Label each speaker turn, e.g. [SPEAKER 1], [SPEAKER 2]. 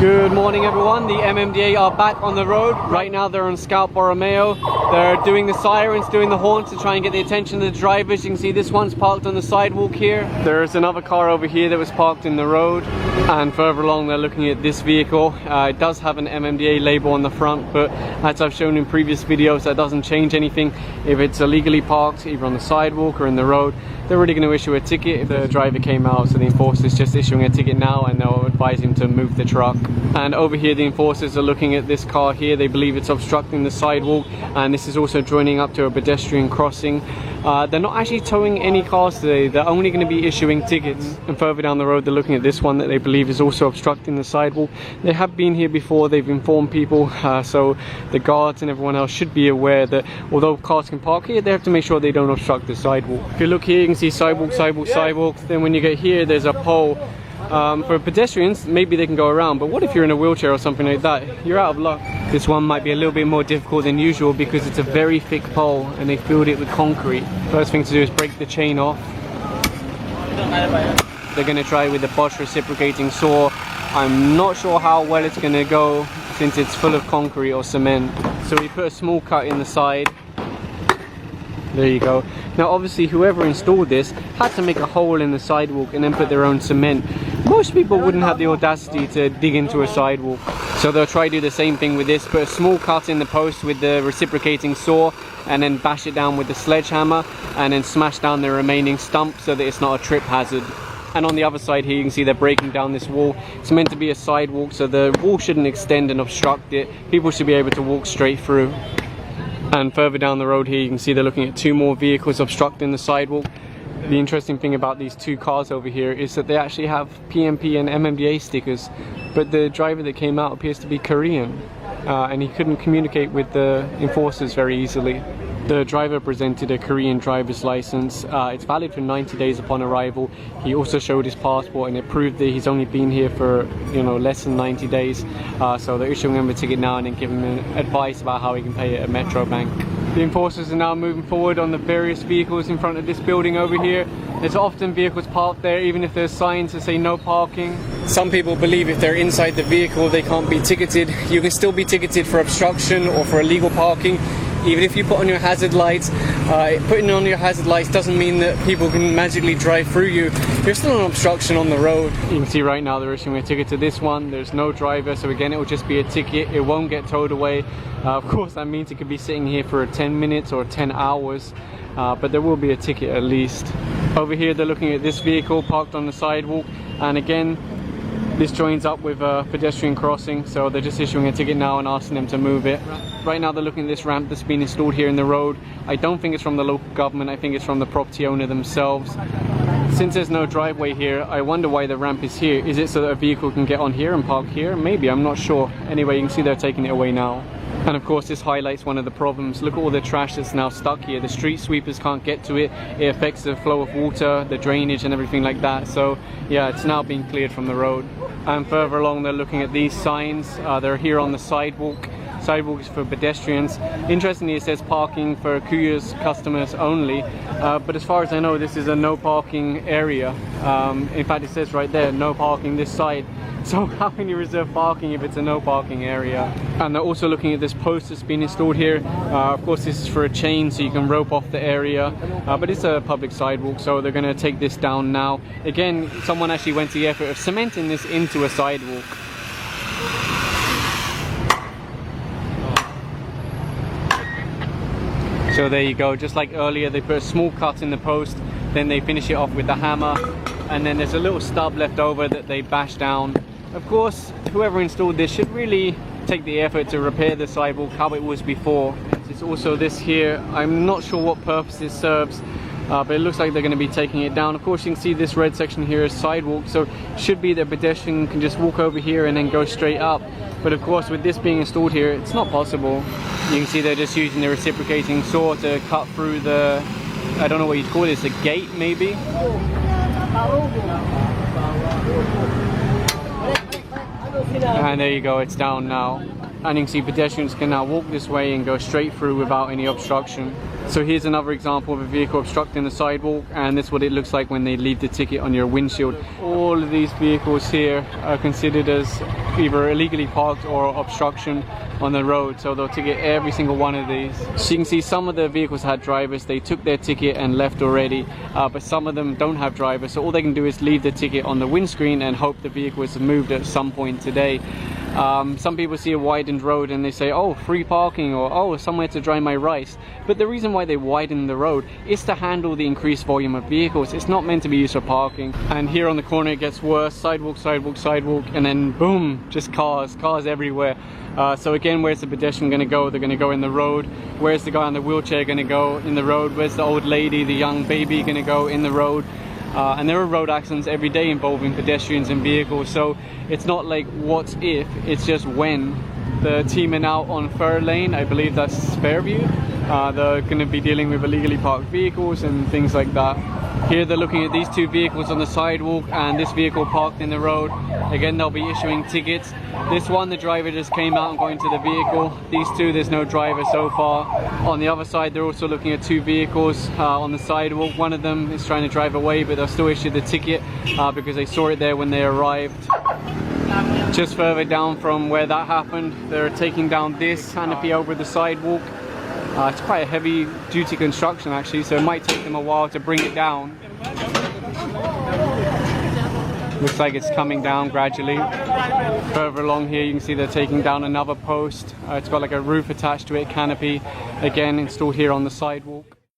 [SPEAKER 1] Good morning everyone, the MMDA are back on the road. Right now they're on Scout Borromeo. They're doing the sirens, doing the horns to try and get the attention of the drivers. You can see this one's parked on the sidewalk here. There's another car over here that was parked in the road. And further along they're looking at this vehicle. It does have an MMDA label on the front, but as I've shown in previous videos, that doesn't change anything. If it's illegally parked either on the sidewalk or in the road, they're really going to issue a ticket if the driver came out. So the enforcer's just issuing a ticket now and they'll advise him to move the truck. And over here the enforcers are looking at this car here. They believe it's obstructing the sidewalk, and this is also joining up to a pedestrian crossing. They're not actually towing any cars today. They're only going to be issuing tickets. And further down the road they're looking at this one that they believe is also obstructing the sidewalk. They have been here before, they've informed people, so the guards and everyone else should be aware that although cars can park here, they have to make sure they don't obstruct the sidewalk. If you look here you can see sidewalk, sidewalk, sidewalk. Then when you get here there's a pole. For pedestrians, maybe they can go around, but what if you're in a wheelchair or something like that? You're out of luck. This one might be a little bit more difficult than usual because it's a very thick pole and they filled it with concrete. First thing to do is break the chain off. They're going to try with the Bosch reciprocating saw. I'm not sure how well it's going to go since it's full of concrete or cement. So we put a small cut in the side. There you go. Now obviously whoever installed this had to make a hole in the sidewalk and then put their own cement. Most people wouldn't have the audacity to dig into a sidewalk. So they'll try to do the same thing with this. Put a small cut in the post with the reciprocating saw and then bash it down with the sledgehammer and then smash down the remaining stump so that it's not a trip hazard. And on the other side here you can see they're breaking down this wall. It's meant to be a sidewalk, so the wall shouldn't extend and obstruct it. People should be able to walk straight through. And further down the road here you can see they're looking at two more vehicles obstructing the sidewalk. The interesting thing about these two cars over here is that they actually have PMP and MMDA stickers, but the driver that came out appears to be Korean, and he couldn't communicate with the enforcers very easily. The driver presented a Korean driver's license. It's valid for 90 days upon arrival. He also showed his passport and it proved that he's only been here for, less than 90 days. So they're issuing him a ticket now and then giving him advice about how he can pay at a Metro bank. The enforcers are now moving forward on the various vehicles in front of this building over here. There's often vehicles parked there even if there's signs that say no parking. Some people believe if they're inside the vehicle they can't be ticketed. You can still be ticketed for obstruction or for illegal parking. Even if you put on your hazard lights, putting on your hazard lights doesn't mean that people can magically drive through you. There's still an obstruction on the road. You can see right now they're issuing a ticket to this one. There's no driver, so again it will just be a ticket. It won't get towed away. Of course that means it could be sitting here for 10 minutes or 10 hours, but there will be a ticket at least. Over here they're looking at this vehicle parked on the sidewalk, and again this joins up with a pedestrian crossing, so they're just issuing a ticket now and asking them to move it. Right now they're looking at this ramp that's been installed here in the road. I don't think it's from the local government, I think it's from the property owner themselves. Since there's no driveway here, I wonder why the ramp is here. Is it so that a vehicle can get on here and park here? Maybe, I'm not sure. Anyway, you can see they're taking it away now. And of course this highlights one of the problems. Look at all the trash that's now stuck here. The street sweepers can't get to it. It affects the flow of water, the drainage and everything like that. So yeah, it's now being cleared from the road. And further along they're looking at these signs. They're here on the sidewalk. Sidewalk is for pedestrians. Interestingly it says parking for Kuya's customers only, but as far as I know this is a no parking area. In fact it says right there, no parking this side. So how can you reserve parking if it's a no parking area? And they're also looking at this post that's been installed here. Of course this is for a chain so you can rope off the area, but it's a public sidewalk, so they're going to take this down now. Again, someone actually went to the effort of cementing this into a sidewalk. So there you go, just like earlier they put a small cut in the post, then they finish it off with the hammer, and then there's a little stub left over that they bash down. Of course, whoever installed this should really take the effort to repair the sidewalk how it was before. There's also this here, I'm not sure what purpose it serves, but it looks like they're going to be taking it down. Of course you can see this red section here is sidewalk, so it should be that a pedestrian can just walk over here and then go straight up. But of course with this being installed here, it's not possible. You can see they're just using the reciprocating saw to cut through the, I don't know what you'd call this, a gate maybe? And there you go, it's down now. And you can see pedestrians can now walk this way and go straight through without any obstruction. So here's another example of a vehicle obstructing the sidewalk, and this is what it looks like when they leave the ticket on your windshield. All of these vehicles here are considered as either illegally parked or obstruction on the road, so they'll ticket every single one of these. So you can see some of the vehicles had drivers, they took their ticket and left already, but some of them don't have drivers, so all they can do is leave the ticket on the windscreen and hope the vehicle is moved at some point today. Some people see a widened road and they say, oh, free parking, or oh, somewhere to dry my rice. But the reason why they widen the road is to handle the increased volume of vehicles. It's not meant to be used for parking. And here on the corner it gets worse. Sidewalk, sidewalk, sidewalk, and then boom, just cars everywhere. So again, where's the pedestrian going to go? They're going to go in the road. Where's the guy on the wheelchair going to go? In the road. Where's the old lady, the young baby going to go? In the road. And there are road accidents every day involving pedestrians and vehicles, so it's not like what if, it's just when. The team are now on Fur Lane, I believe that's Fairview. They're going to be dealing with illegally parked vehicles and things like that. Here they're looking at these two vehicles on the sidewalk and this vehicle parked in the road. Again, they'll be issuing tickets. This one, the driver just came out and got into the vehicle. These two, there's no driver so far. On the other side, they're also looking at two vehicles on the sidewalk. One of them is trying to drive away, but they'll still issue the ticket because they saw it there when they arrived. Just further down from where that happened, they're taking down this canopy over the sidewalk. It's quite a heavy duty construction actually, so it might take them a while to bring it down. Looks like it's coming down gradually. Further along here you can see they're taking down another post. It's got like a roof attached to it, canopy, again installed here on the sidewalk.